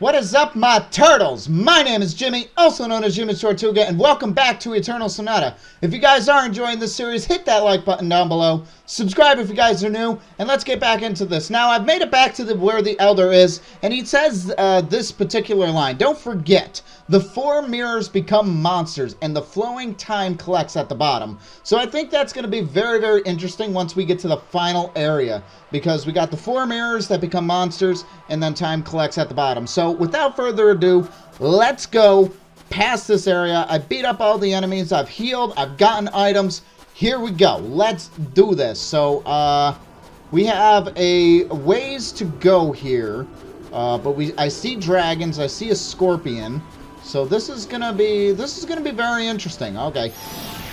What is up, my turtles? My name is Jimmy, also known as YmmijTortuga, and welcome back to Eternal Sonata. If you guys are enjoying this series, hit that like button down below, subscribe if you guys are new, and let's get back into this. Now, I've made it back to where the Elder is, and he says this particular line. Don't forget, the 4 mirrors become monsters, and the flowing time collects at the bottom. So I think that's going to be very, very interesting once we get to the final area, because we got the 4 mirrors that become monsters, and then time collects at the bottom. So without further ado, let's go past this area. I beat up all the enemies. I've healed. I've gotten items. Here we go. Let's do this. So, we have a ways to go here. But I see dragons. I see a scorpion. So this is gonna be very interesting. Okay.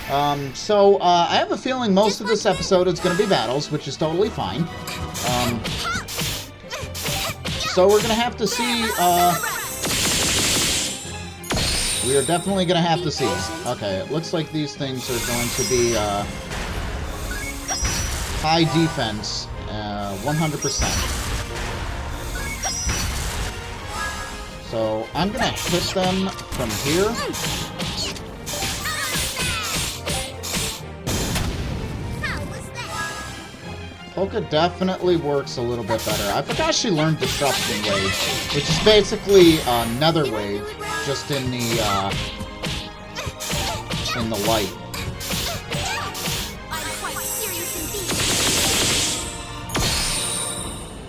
I have a feeling most of this episode is gonna be battles, which is totally fine. So we're gonna have to see, we are definitely gonna have to see. Okay, it looks like these things are going to be, high defense, 100%. So I'm gonna hit them from here. Polka definitely works a little bit better. I forgot she learned Disruption Wave, which is basically Nether Wave, just in the light.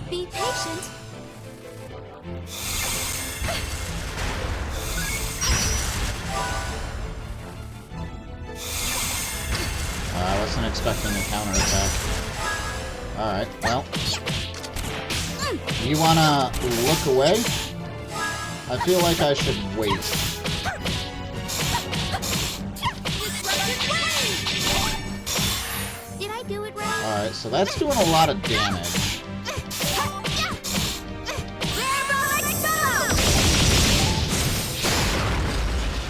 Be patient. I wasn't expecting a counterattack. Alright, well. You wanna look away? I feel like I should wait. Did I do it right? Alright, so that's doing a lot of damage.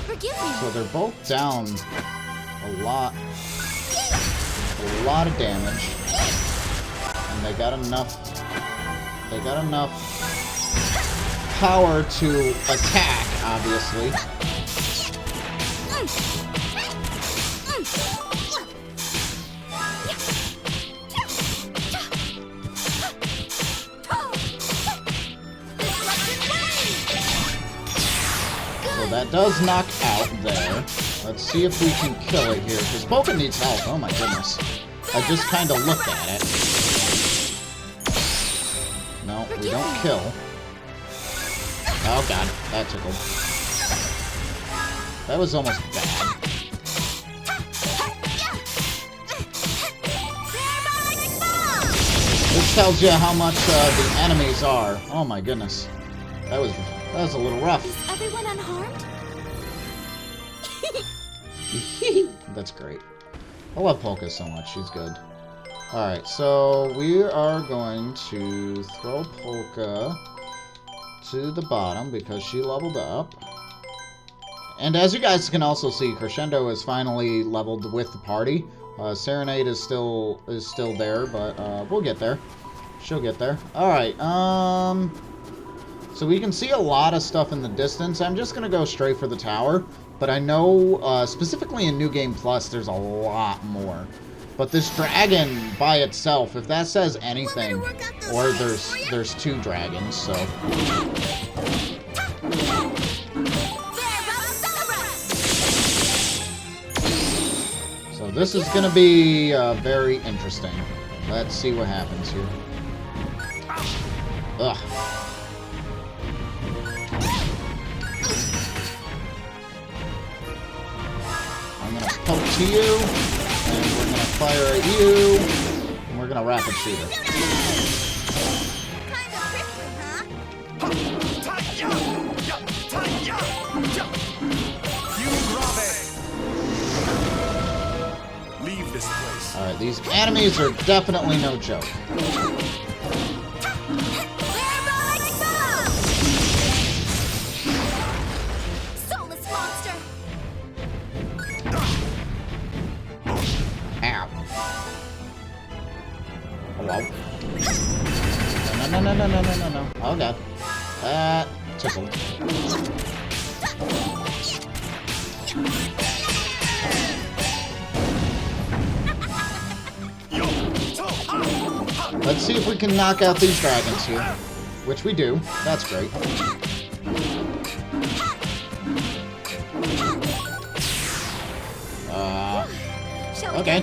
Forgive me. So they're both down a lot of damage. And they got enough power to attack, obviously. So that does knock out there. Let's see if we can kill it here, because Polka needs help. Oh my goodness. I just kind of looked at it. No, we don't kill. Oh god, that tickled. That was almost bad. This tells you how much the enemies are. Oh my goodness. That was a little rough. Is everyone unharmed? That's great. I love Polka so much. She's good. Alright, so we are going to throw Polka to the bottom because she leveled up. And as you guys can also see, Crescendo is finally leveled with the party. Serenade is still there, but we'll get there. She'll get there. Alright, so we can see a lot of stuff in the distance. I'm just going to go straight for the tower. But I know, specifically in New Game Plus, there's a lot more. But this dragon by itself, if that says anything, or there's 2 dragons, so. So this is going to be very interesting. Let's see what happens here. Ugh. I'm gonna poke to you, and we're gonna fire at you, and we're gonna rapid shoot her. Leave this place. Alright, these enemies are definitely no joke. Ow. Hello? No. Oh god. Chisel. Let's see if we can knock out these dragons here. Which we do. That's great. Okay.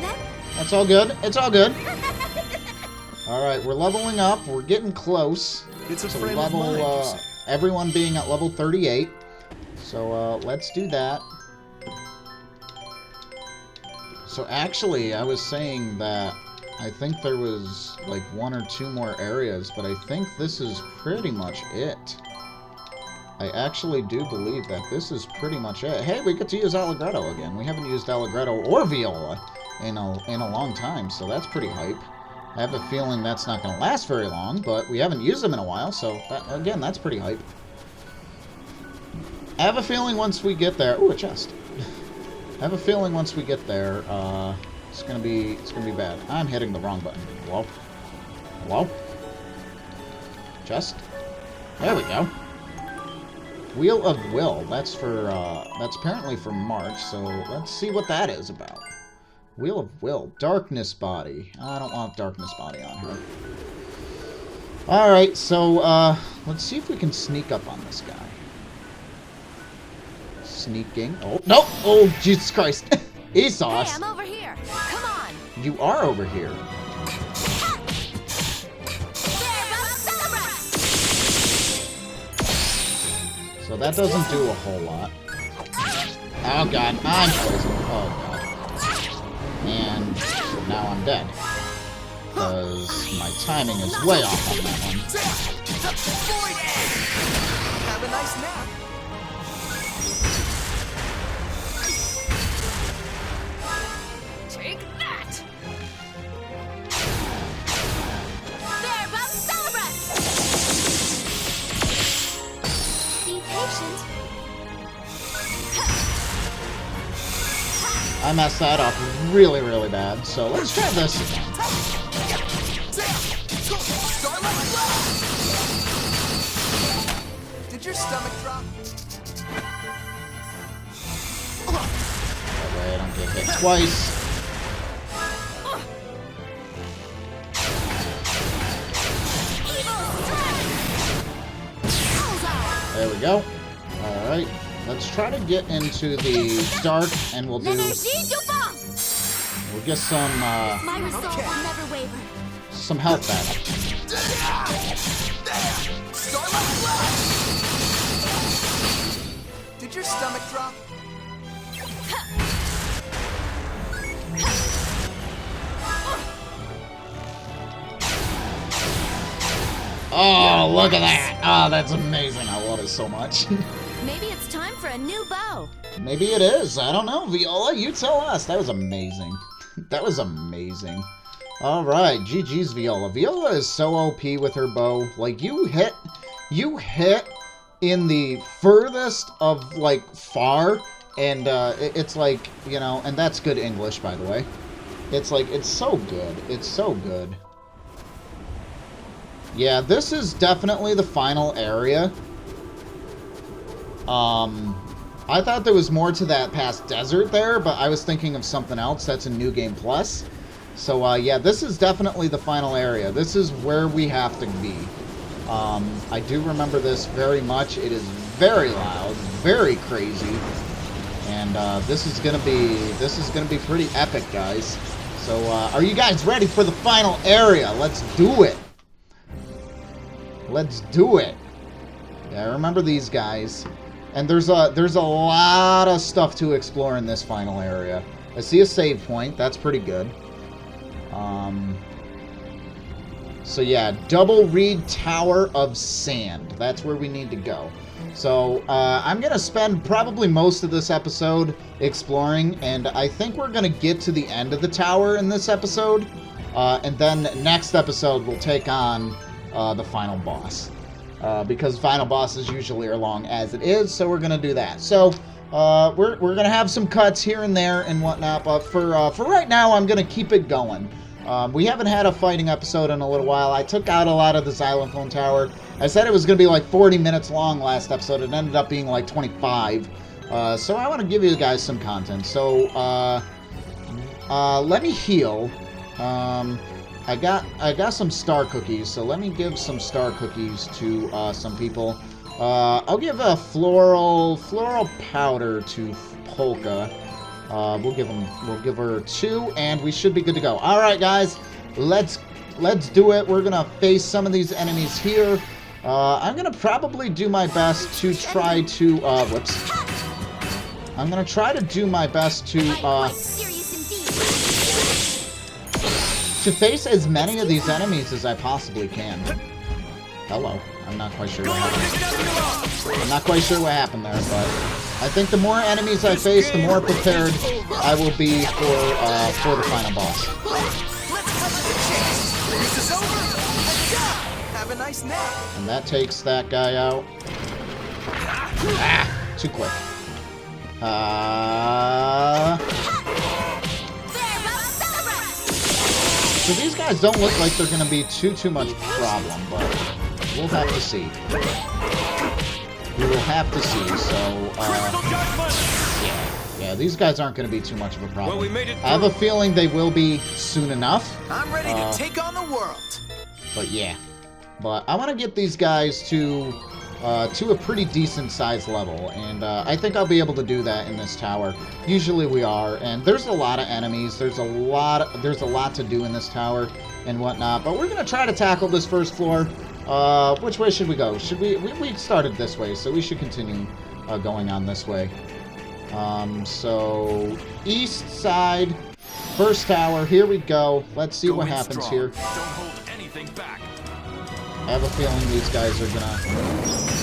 That's all good. It's all good. Alright, we're leveling up. We're getting close to level, everyone being at level 38. So, let's do that. So, actually, I was saying that I think there was, like, 1 or 2 more areas, but I think this is pretty much it. I actually do believe that this is pretty much it. Hey, we get to use Allegretto again. We haven't used Allegretto or Viola in a long time, so that's pretty hype. I have a feeling that's not going to last very long, but we haven't used them in a while, so again, that's pretty hype. I have a feeling once we get there... Ooh, a chest. I have a feeling once we get there, it's gonna be bad. I'm hitting the wrong button. Hello? Hello? Chest? There we go. Wheel of Will. That's apparently for March, so let's see what that is about. Wheel of Will. Darkness Body. I don't want Darkness Body on her. Alright, so, let's see if we can sneak up on this guy. Sneaking. Oh, no! Oh, Jesus Christ. He saw us. Hey, I'm over here. Come on. You are over here. So that doesn't do a whole lot. Oh god, I'm poisoned. Oh god. And so now I'm dead. Because my timing is way off on that one. Have a nice nap. Take that. There, Bum Celebrant. Be patient. I messed that up really, really bad. So let's try this again. Did your stomach drop? That way I don't get hit twice. There we go. Alright. Let's try to get into the dark and we'll get some My resolve will never waver. some health back. Did your stomach drop? Oh, look at that! Oh, that's amazing. I love it so much. Maybe it's time for a new bow. Maybe it is. I don't know. Viola, you tell us. That was amazing. That was amazing. Alright, GG's Viola. Viola is so OP with her bow. Like, you hit in the furthest of, like, far, and it's like, you know, and that's good English, by the way. It's like, it's so good. It's so good. Yeah, this is definitely the final area. I thought there was more to that past desert there, but I was thinking of something else. That's a New Game Plus. So, yeah, this is definitely the final area. This is where we have to be. I do remember this very much. It is very loud, very crazy. And, this is gonna be pretty epic, guys. So, are you guys ready for the final area? Let's do it. Let's do it. Yeah, I remember these guys. And there's a lot of stuff to explore in this final area. I see a save point. That's pretty good. So yeah, Double Reed Tower of Sand. That's where we need to go. So I'm going to spend probably most of this episode exploring, and I think we're going to get to the end of the tower in this episode. And then next episode we'll take on the final boss. Because final bosses usually are long as it is, so we're going to do that. So we're going to have some cuts here and there and whatnot, but for right now I'm going to keep it going. We haven't had a fighting episode in a little while. I took out a lot of the xylophone tower. I said it was going to be like 40 minutes long last episode. It ended up being like 25. So I want to give you guys some content. So let me heal. I got some star cookies, so let me give some star cookies to some people. I'll give a floral powder to Polka. We'll give her 2, and we should be good to go. All right, guys, let's do it. We're gonna face some of these enemies here. I'm gonna probably do my best to try to whoops. I'm gonna try to do my best to face as many of these enemies as I possibly can. Hello. I'm not quite sure what happened. I'm not quite sure what happened there, but I think the more enemies I face, the more prepared I will be for the final boss. Have a nice nap. And that takes that guy out. Ah, too quick. So these guys don't look like they're going to be too much problem, but we'll have to see. We will have to see. So, yeah, these guys aren't going to be too much of a problem. Well, we made it I have a feeling they will be soon enough. I'm ready to take on the world. But yeah, I want to get these guys to a pretty decent size level, and I think I'll be able to do that in this tower. Usually we are, and there's a lot of enemies. There's a lot to do in this tower and whatnot. But we're gonna try to tackle this first floor. Which way should we go? Should we started this way, so we should continue going on this way. So east side, first tower. Here we go. Let's see what happens here. Don't hold anything back. I have a feeling these guys are gonna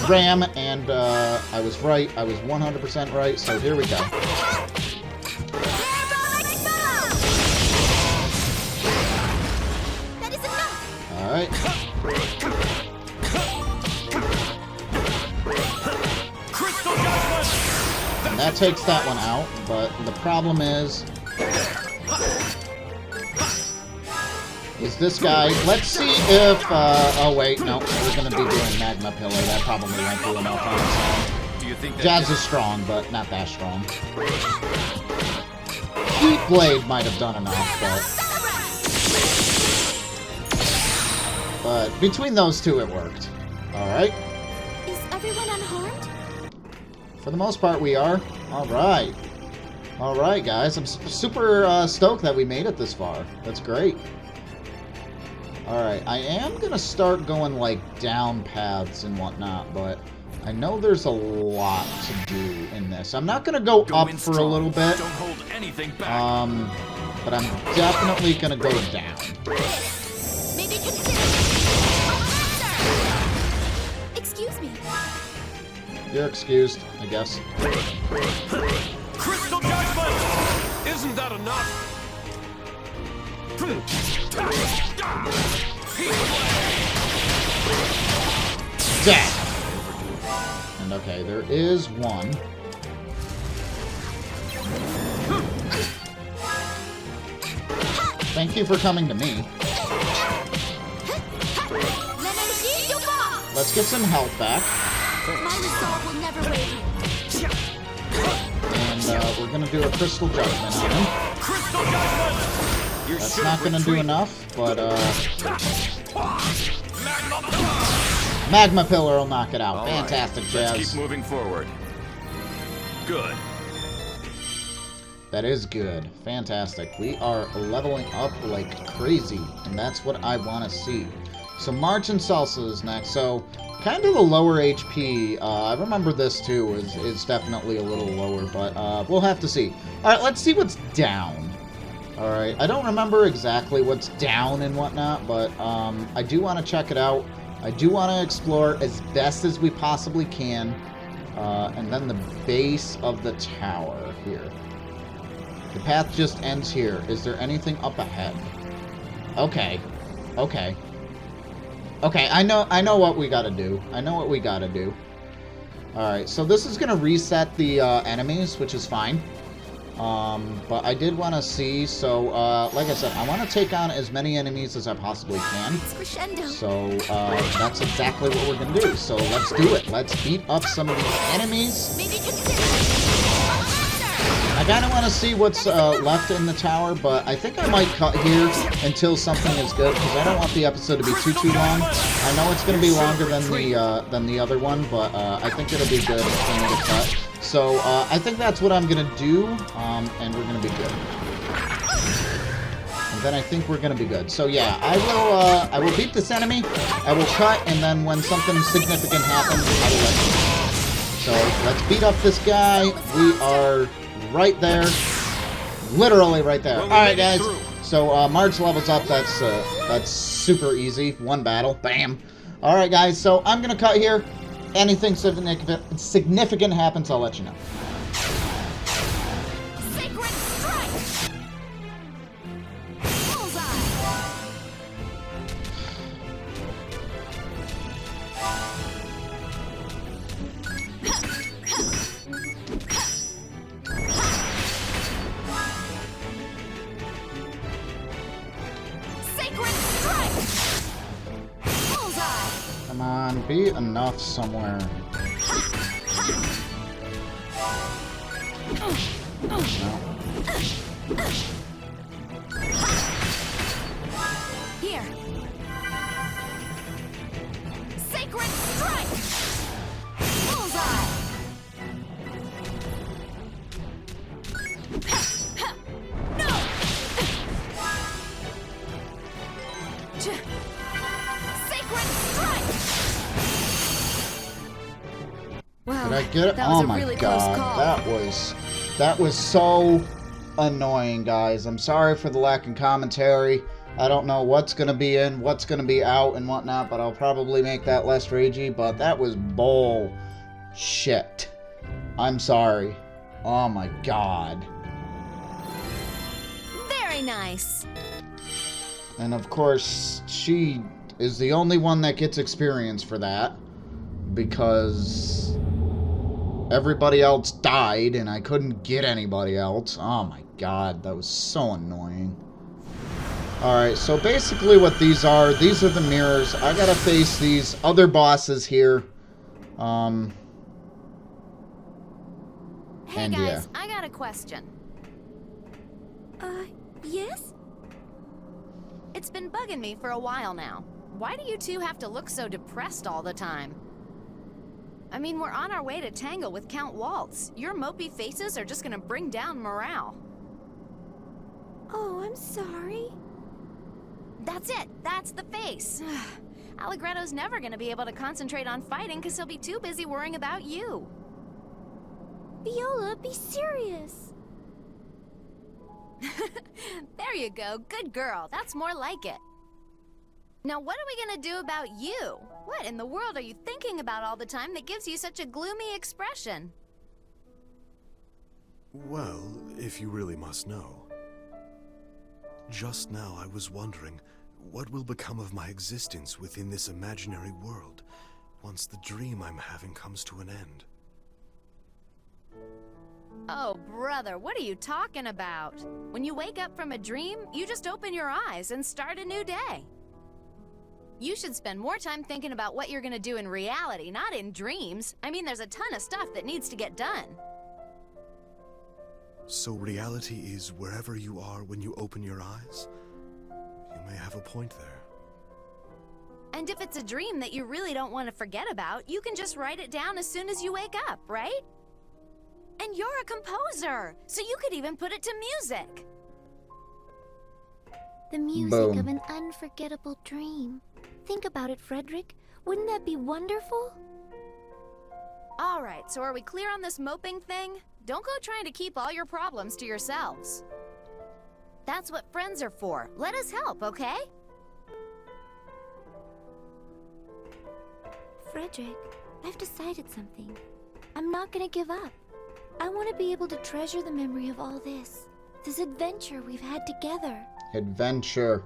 ram, and I was right. I was 100% right, so here we go. That is enough. Alright. And that takes that one out, but the problem is this guy. Let's see if, oh wait, no, we're gonna be doing Magma Pillar. That probably won't do enough on its own. Do you think Jazz is strong, but not that strong. Heat Blade might have done enough, but between those two, it worked. Alright. Is everyone unharmed? For the most part, we are. Alright. Alright, guys. I'm super stoked that we made it this far. That's great. Alright, I am gonna start going, like, down paths and whatnot, but I know there's a lot to do in this. I'm not gonna go up for a little bit. Don't hold anything back. But I'm definitely gonna go down. Maybe consider. Excuse me. You're excused, I guess. Crystal Judgment! Isn't that enough? Dead! And okay, there is one. Thank you for coming to me. Let's get some health back. My resolve will never waver. And we're gonna do a Crystal Judgment on him. Crystal Judgment! You That's should not gonna do retreat. enough, but Magma Pillar! Magma Pillar will knock it out. All right, Fantastic, let's Jazz. keep moving forward. Good. That is good. Fantastic. We are leveling up like crazy, and that's what I want to see. So March and Salsa is next. So kind of the lower HP. I remember this too is definitely a little lower, but we'll have to see. All right, let's see what's down. All right, I don't remember exactly what's down and whatnot, but I do want to check it out. I do want to explore as best as we possibly can, and then the base of the tower here. The path just ends here. Is there anything up ahead? Okay. Okay. Okay, I know what we gotta do. I know what we gotta do. Alright, so this is gonna reset the enemies, which is fine. But I did want to see, so, like I said, I want to take on as many enemies as I possibly can. It's crescendo. So, that's exactly what we're gonna do. So, let's do it. Let's beat up some of these enemies. Maybe consider a monster. I kind of want to see what's left in the tower, but I think I might cut here until something is good, because I don't want the episode to be too long. I know it's going to be longer than the other one, but I think it'll be good for me to cut. So I think that's what I'm going to do, and we're going to be good. And then I think we're going to be good. So yeah, I will beat this enemy, I will cut, and then when something significant happens, I will let you know. So let's beat up this guy. We are right there. Literally right there. Alright, guys. So, March levels up. That's super easy. One battle. Bam. Alright, guys. So, I'm going to cut here. Anything significant happens, I'll let you know. Sacred strike. Bullseye. Sacred strike. Bullseye. Come on. Be enough somewhere. No. Here. Sacred strike. Bullseye. No. Sacred strike. Wow. Did I get it? That was Oh a my really close god. call. That was so annoying, guys. I'm sorry for the lack of commentary. I don't know what's going to be in, what's going to be out, and whatnot, but I'll probably make that less ragey, but that was bullshit. I'm sorry. Oh my god. Very nice. And of course, she is the only one that gets experience for that, because everybody else died and I couldn't get anybody else. Oh my god, that was so annoying. Alright, so basically what these are the mirrors. I gotta face these other bosses here. Hey And guys, yeah. I got a question. Yes? It's been bugging me for a while now. Why do you two have to look so depressed all the time? I mean, we're on our way to tangle with Count Waltz. Your mopey faces are just gonna bring down morale. Oh, I'm sorry. That's it. That's the face. Allegretto's never gonna be able to concentrate on fighting because he'll be too busy worrying about you. Viola, be serious. There you go. Good girl. That's more like it. Now, what are we gonna do about you? What in the world are you thinking about all the time that gives you such a gloomy expression? Well, if you really must know. Just now I was wondering, what will become of my existence within this imaginary world once the dream I'm having comes to an end? Oh, brother, what are you talking about? When you wake up from a dream, you just open your eyes and start a new day. You should spend more time thinking about what you're gonna do in reality, not in dreams. I mean, there's a ton of stuff that needs to get done. So reality is wherever you are when you open your eyes? You may have a point there. And if it's a dream that you really don't want to forget about, you can just write it down as soon as you wake up, right? And you're a composer, so you could even put it to music. The music Boom. of an unforgettable dream. Think about it, Frederick. Wouldn't that be wonderful? All right, so are we clear on this moping thing? Don't go trying to keep all your problems to yourselves. That's what friends are for. Let us help, okay? Frederick, I've decided something. I'm not gonna give up. I want to be able to treasure the memory of all this adventure we've had together. Adventure.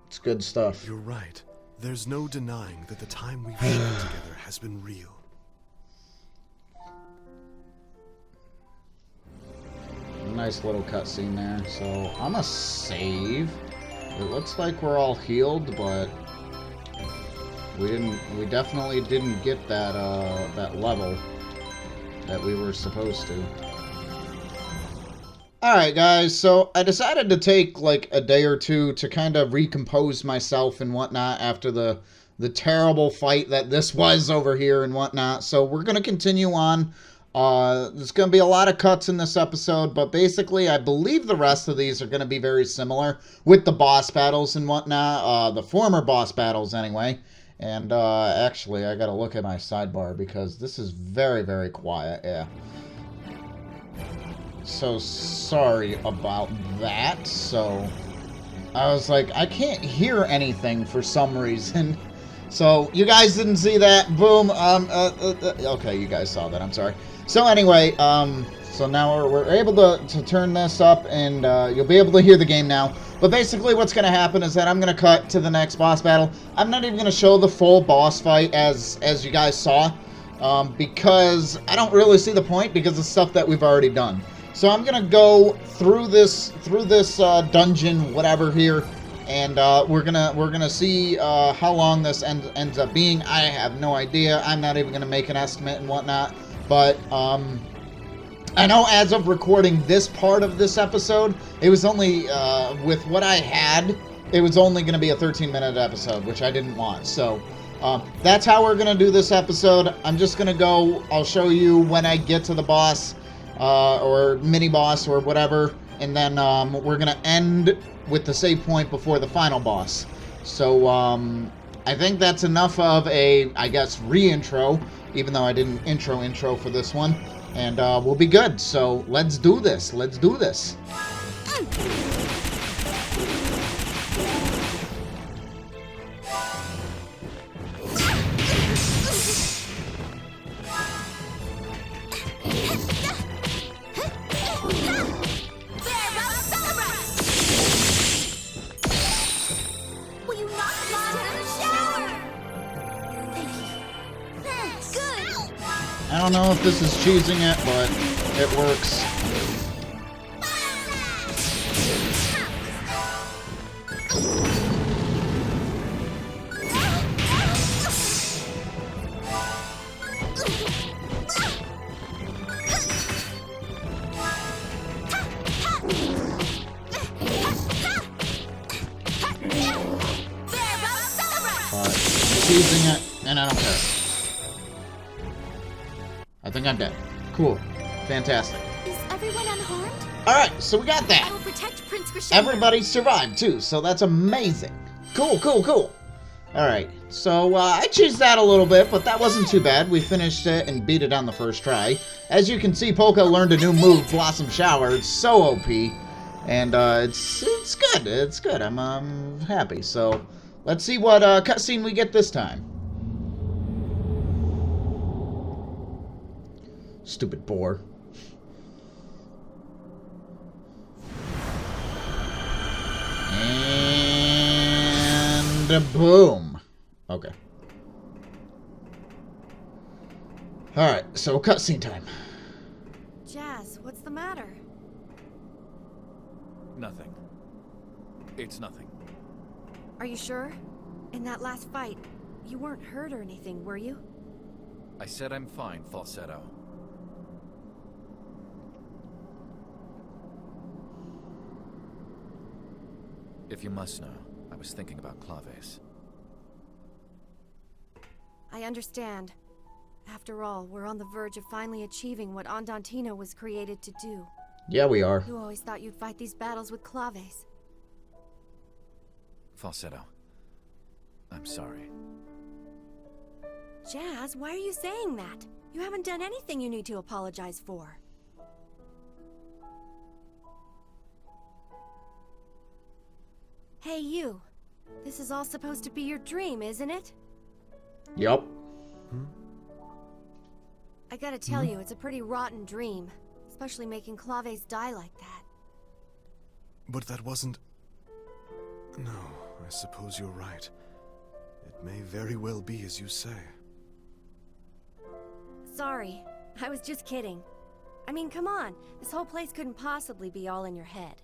It's good stuff. You're right. There's no denying that the time we've shared together has been real. Nice little cutscene there. So I'm gonna save. It looks like we're all healed, but we definitely didn't get that that level that we were supposed to. Alright guys, so I decided to take like a day or two to kind of recompose myself and whatnot after the terrible fight that this was over here and whatnot. So we're going to continue on. There's going to be a lot of cuts in this episode, but basically I believe the rest of these are going to be very similar with the boss battles and whatnot. The former boss battles anyway. And actually I got to look at my sidebar because this is very, very quiet. Yeah. So sorry about that. So I was like, I can't hear anything for some reason. So you guys didn't see that. Boom. Okay, you guys saw that. I'm sorry. So anyway, so now we're able to turn this up, and you'll be able to hear the game now. But basically what's going to happen is that I'm going to cut to the next boss battle. I'm not even going to show the full boss fight as you guys saw, because I don't really see the point because of stuff that we've already done. So I'm gonna go through this dungeon, whatever here, and we're gonna see how long this ends up being. I have no idea. I'm not even gonna make an estimate and whatnot. But I know as of recording this part of this episode, it was only with what I had, it was only gonna be a 13-minute episode, which I didn't want. So that's how we're gonna do this episode. I'm just gonna go. I'll show you when I get to the boss. Or mini-boss or whatever, and then we're going to end with the save point before the final boss. So I think that's enough of a, I guess, re-intro, even though I didn't intro for this one, and we'll be good. So let's do this. Let's do this. I don't know if this is cheesing it, but it works. But cheesing it, and I don't care. I think I'm dead. Cool. Fantastic. Is everyone unharmed? Alright, so we got I that. will protect Prince Crescendo. Everybody survived too, so that's amazing. Cool, cool, cool. Alright, so I cheesed that a little bit, but that wasn't too bad. We finished it and beat it on the first try. As you can see, Polka learned a new move, Blossom Shower. It's so OP. And it's good. It's good. I'm happy. So let's see what cutscene we get this time. Stupid boar. And boom. Okay. Alright, so cutscene time. Jazz, what's the matter? Nothing. It's nothing. Are you sure? In that last fight, you weren't hurt or anything, were you? I said I'm fine, Falsetto. If you must know, I was thinking about Claves. I understand. After all, we're on the verge of finally achieving what Andantino was created to do. Yeah, we are. You always thought you'd fight these battles with Claves. Falsetto. I'm sorry. Jazz, why are you saying that? You haven't done anything you need to apologize for. Hey, you. This is all supposed to be your dream, isn't it? Yup. I gotta tell you, it's a pretty rotten dream. Especially making Claves die like that. But that wasn't... No, I suppose you're right. It may very well be as you say. Sorry, I was just kidding. I mean, come on. This whole place couldn't possibly be all in your head.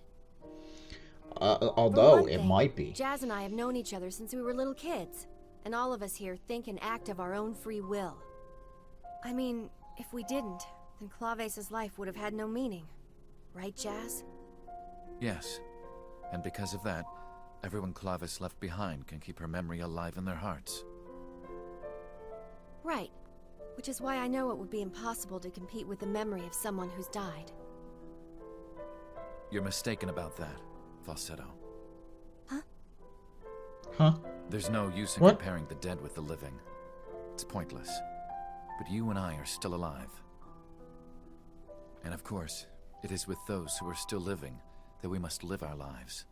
Although For one it thing, might be. Jazz and I have known each other since we were little kids. And all of us here think and act of our own free will. I mean, if we didn't, then Claves' life would have had no meaning. Right, Jazz? Yes. And because of that, everyone Clavis left behind can keep her memory alive in their hearts. Right. Which is why I know it would be impossible to compete with the memory of someone who's died. You're mistaken about that, Falsetto. Huh? There's no use in What? comparing the dead with the living. It's pointless. But you and I are still alive. And of course, it is with those who are still living that we must live our lives.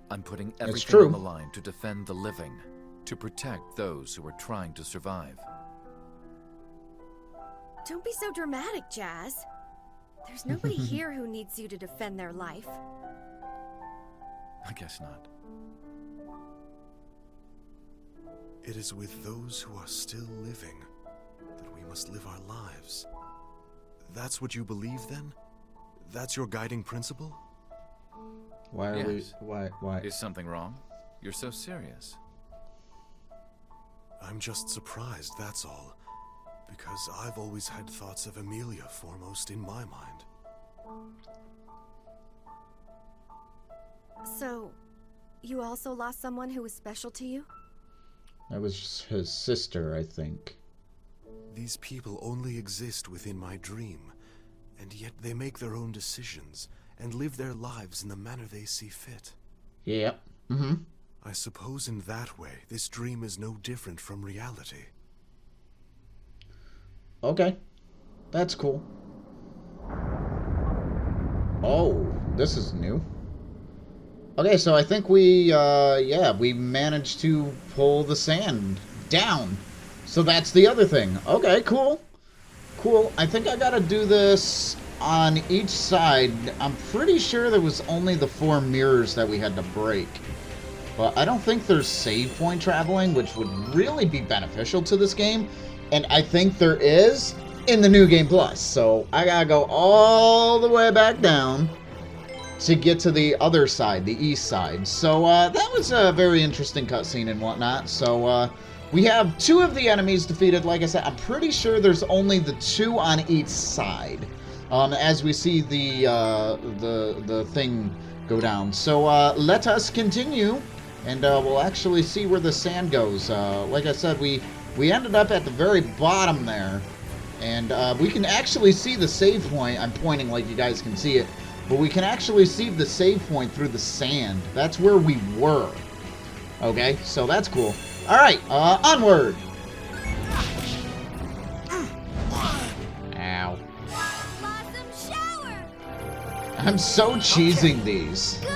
I'm putting everything true. on the line to defend the living, to protect those who are trying to survive. Don't be so dramatic, Jazz. There's nobody here who needs you to defend their life. I guess not. It is with those who are still living that we must live our lives. That's what you believe, then? That's your guiding principle? Why are Yes. we... Why? Is something wrong? You're so serious. I'm just surprised, that's all. Because I've always had thoughts of Emilia foremost in my mind. So, you also lost someone who was special to you? That was his sister, I think. These people only exist within my dream, and yet they make their own decisions and live their lives in the manner they see fit. Yep. Mm-hmm. I suppose in that way, this dream is no different from reality. Okay. That's cool. Oh, this is new. Okay, so I think we managed to pull the sand down. So that's the other thing. Okay, cool. Cool. I think I gotta do this on each side. I'm pretty sure there was only the 4 mirrors that we had to break. But I don't think there's save point traveling, which would really be beneficial to this game. And I think there is in the New Game Plus. So I gotta go all the way back down to get to the other side, the east side. So that was a very interesting cutscene and whatnot. So we have 2 of the enemies defeated. Like I said, I'm pretty sure there's only the 2 on each side. As we see the thing go down. So let us continue, and we'll actually see where the sand goes. Like I said, we ended up at the very bottom there, and we can actually see the save point. I'm pointing like you guys can see it. But we can actually see the save point through the sand. That's where we were. Okay, so that's cool. Alright, onward! Ow. Blossom shower! I'm so cheesing these. Good!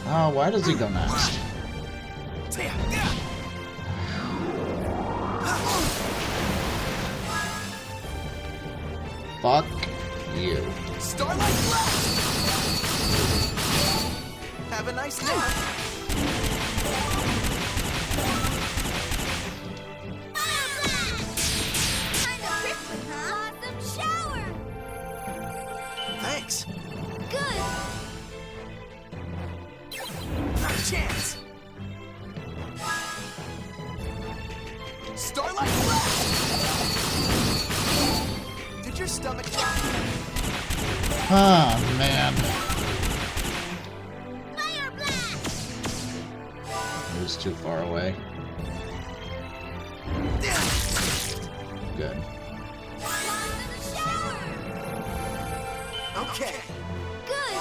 Oh, why does he go next? Fuck you. Starlight Blast! Have a nice nap. Kind of prickly, huh? Blossom shower! Thanks. Good! Not a chance. Starlight Blast! Did your stomach drop? Oh, man. Fire blast! It was too far away. Good. Blossom shower! Okay. Good!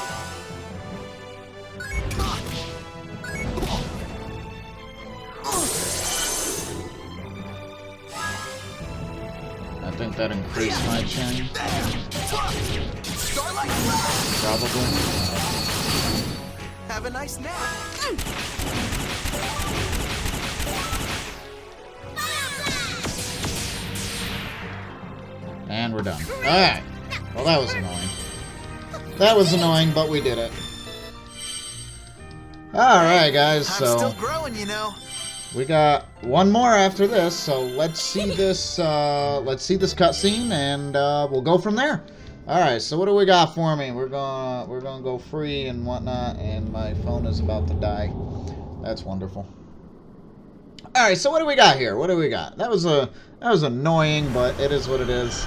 I think that increased my chin. Starlight Blast! Probably. Have a nice nap. And we're done. Alright. Well, that was annoying. That was annoying, but we did it. Alright, guys, I'm still so... growing, you know. we got one more after this, so let's see this cutscene, and we'll go from there. All right, so what do we got for me? We're gonna go free and whatnot, and my phone is about to die. That's wonderful. All right, so what do we got here? What do we got? That was annoying, but it is what it is.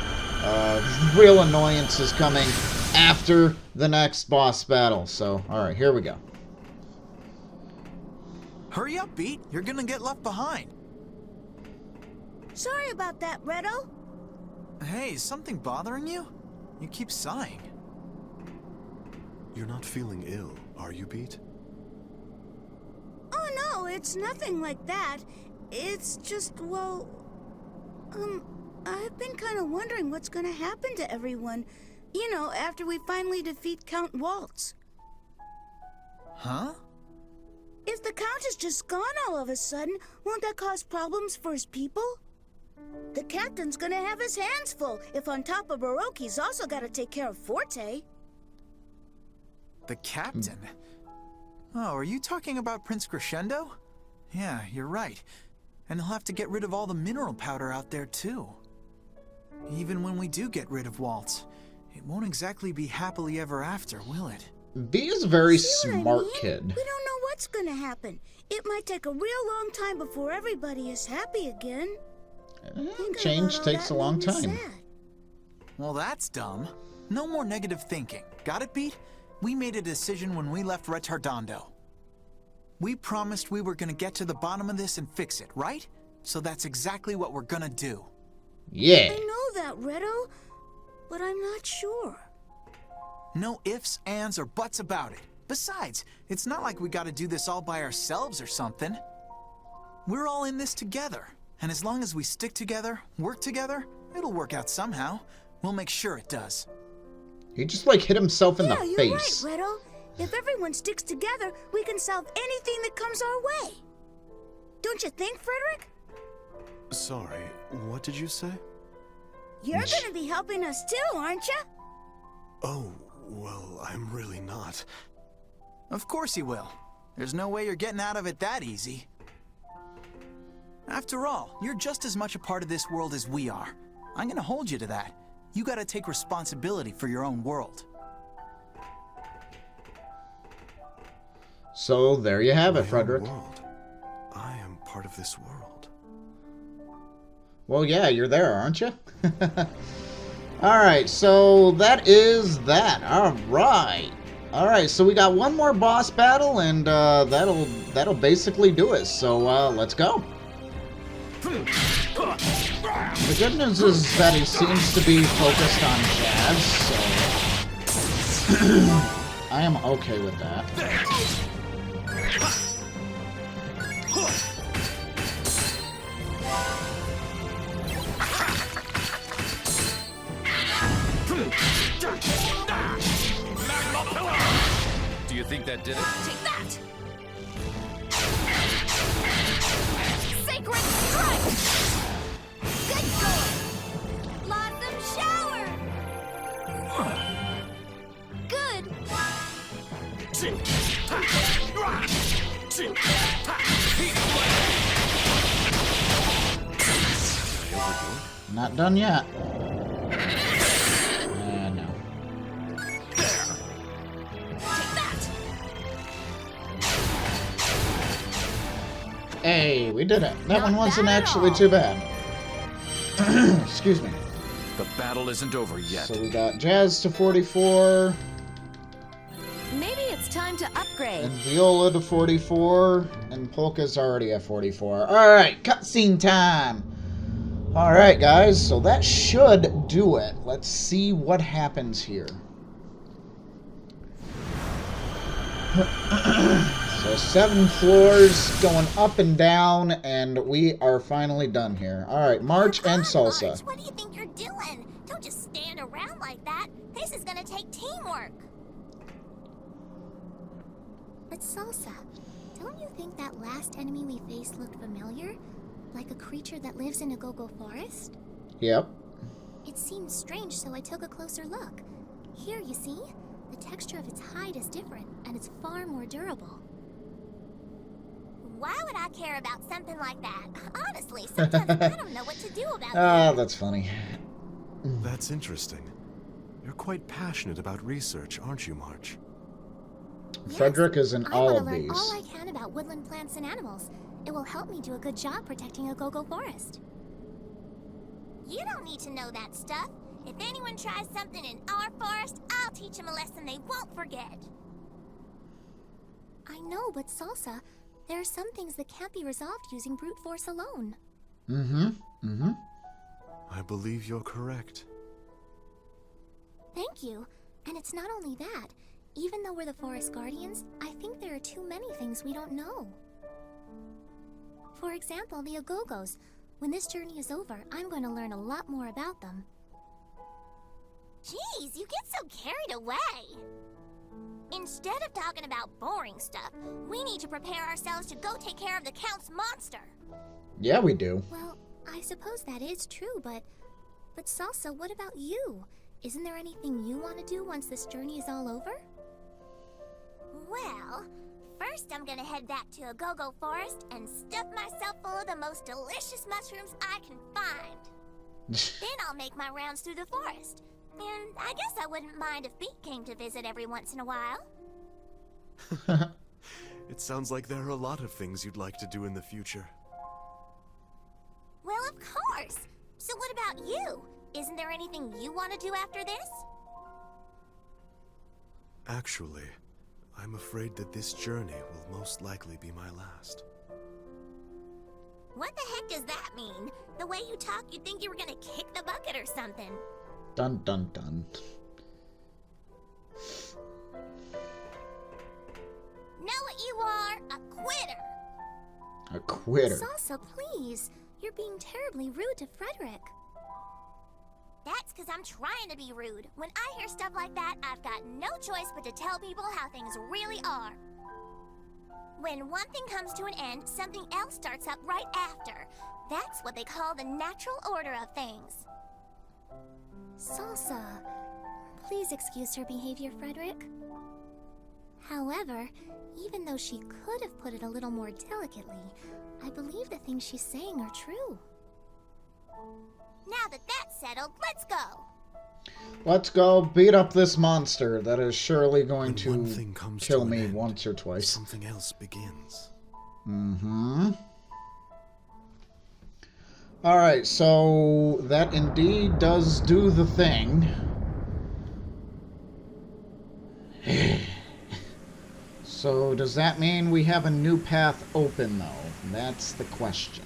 Real annoyance is coming after the next boss battle. So, all right, here we go. Hurry up, Beat. You're gonna get left behind. Sorry about that, Redo. Hey, is something bothering you? You keep sighing. You're not feeling ill, are you, Beat? Oh no, it's nothing like that. It's just, well, I've been kind of wondering what's gonna happen to everyone. You know, after we finally defeat Count Waltz. Huh? If the Count is just gone all of a sudden, won't that cause problems for his people? The captain's gonna have his hands full if on top of Baroque he's also gotta take care of Forte. The captain? Oh, are you talking about Prince Crescendo? Yeah, you're right. And he'll have to get rid of all the mineral powder out there, too. Even when we do get rid of Waltz, it won't exactly be happily ever after, will it? B is a very See what I smart mean? kid. We don't know what's gonna happen. It might take a real long time before everybody is happy again. Change takes a long time. Well, that's dumb. No more negative thinking. Got it, Beat? We made a decision when we left Retardando. We promised we were gonna get to the bottom of this and fix it, right? So that's exactly what we're gonna do. Yeah. I know that, Redo, but I'm not sure. No ifs, ands, or buts about it. Besides, it's not like we gotta do this all by ourselves or something. We're all in this together. And as long as we stick together, work together, it'll work out somehow. We'll make sure it does. He just like hit himself in the Yeah, face. you're right, Redo. If everyone sticks together, we can solve anything that comes our way. Don't you think, Frederick? Sorry, what did you say? You're gonna be helping us too, aren't you? Oh, well, I'm really not. Of course he will. There's no way you're getting out of it that easy. After all, you're just as much a part of this world as we are. I'm gonna hold you to that. You gotta take responsibility for your own world. So there you have it, My own Frederick. world. I am part of this world. Well, yeah, you're there, aren't you? Alright, so that is that. Alright. Alright, so we got one more boss battle, and that'll basically do it. So let's go. The good news is that he seems to be focused on Jazz, so I am okay with that. Do you think that did it? Take that! Sacred strike! Good going! Blossom shower! Good! Not done yet. No. Take that! Hey, we did it. That Not one wasn't bad at actually all. too bad. Excuse me. The battle isn't over yet. So we got Jazz to 44, Maybe it's time to upgrade. and Viola to 44, and Polka's already at 44. Alright, cutscene time! Alright, guys, so that should do it. Let's see what happens here. So 7 floors going up and down, and we are finally done here. Alright, March and Salsa. March, what do you think you're doing? Don't just stand around like that. This is gonna take teamwork. But Salsa, don't you think that last enemy we faced looked familiar? Like a creature that lives in a go-go forest? Yep. It seemed strange, so I took a closer look. Here, you see? The texture of its hide is different, and it's far more durable. Why would I care about something like that? Honestly, sometimes I don't know what to do about Ah, it. that's funny. That's interesting. You're quite passionate about research, aren't you, March? Frederick is in all of I want to learn these. all I can about woodland plants and animals. It will help me do a good job protecting a go-go forest. You don't need to know that stuff. If anyone tries something in our forest, I'll teach them a lesson they won't forget. I know, but Salsa, there are some things that can't be resolved using brute force alone. I believe you're correct. Thank you. And it's not only that. Even though we're the forest guardians, I think there are too many things we don't know. For example, the Agogos. When this journey is over, I'm going to learn a lot more about them. Jeez, you get so carried away. Instead of talking about boring stuff, we need to prepare ourselves to go take care of the Count's monster. Yeah, we do. Well, I suppose that is true, but Salsa, what about you? Isn't there anything you want to do once this journey is all over? Well, first I'm gonna head back to a go-go forest and stuff myself full of the most delicious mushrooms I can find. Then I'll make my rounds through the forest. And I guess I wouldn't mind if Beak came to visit every once in a while. It sounds like there are a lot of things you'd like to do in the future. Well, of course. So what about you? Isn't there anything you want to do after this? Actually, I'm afraid that this journey will most likely be my last. What the heck does that mean? The way you talk, you'd think you were gonna kick the bucket or something. Dun dun dun. Know what you are? A quitter. A quitter. Salsa, please. You're being terribly rude to Frederick. That's because I'm trying to be rude. When I hear stuff like that, I've got no choice but to tell people how things really are. When one thing comes to an end, something else starts up right after. That's what they call the natural order of things. Salsa, please excuse her behavior, Frederick. However, even though she could have put it a little more delicately, I believe the things she's saying are true. Now that that's settled, let's go. Let's go beat up this monster that is surely going When one thing to comes kill to an me end, once or twice. something else begins. Alright, so that indeed does do the thing. So does that mean we have a new path open, though? That's the question.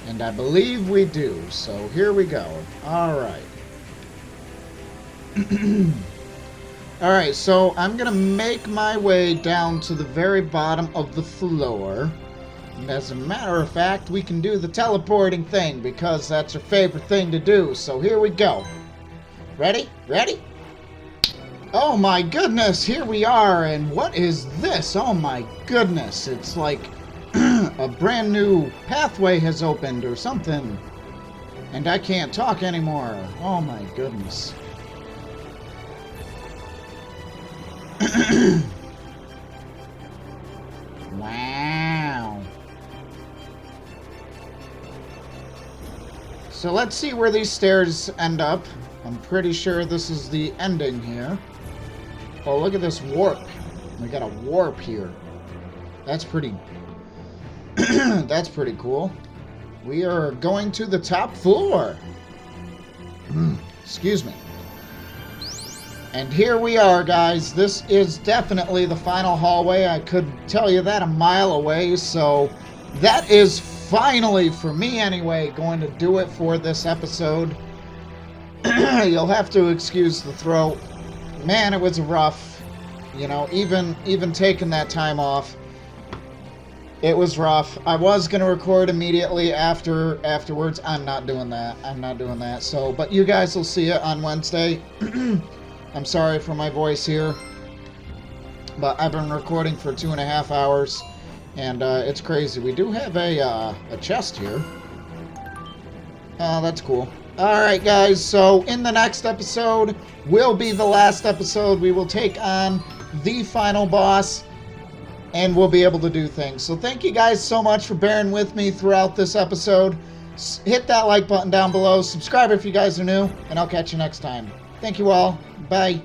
And I believe we do, so here we go. Alright. Alright, so I'm gonna make my way down to the very bottom of the floor. And as a matter of fact, we can do the teleporting thing, because that's her favorite thing to do. So here we go. Ready? Ready? Oh my goodness, here we are, and what is this? Oh my goodness, it's like a brand new pathway has opened or something. And I can't talk anymore. Oh my goodness. Wow. So let's see where these stairs end up. I'm pretty sure this is the ending here. Oh, look at this warp. We got a warp here. That's pretty... that's pretty cool. We are going to the top floor. Excuse me. And here we are, guys. This is definitely the final hallway. I could tell you that a mile away. So that is finally, for me anyway, going to do it for this episode. You'll have to excuse the throat. Man, it was rough. You know, even taking that time off, it was rough. I was going to record immediately afterwards. I'm not doing that. I'm not doing that. So, but you guys will see it on Wednesday. I'm sorry for my voice here, but I've been recording for 2.5 hours, and it's crazy. We do have a chest here. Oh, that's cool. Alright, guys, so in the next episode will be the last episode. We will take on the final boss. and we'll be able to do things. So thank you guys so much for bearing with me throughout this episode. Hit that like button down below. Subscribe if you guys are new, and I'll catch you next time. Thank you all. Bye.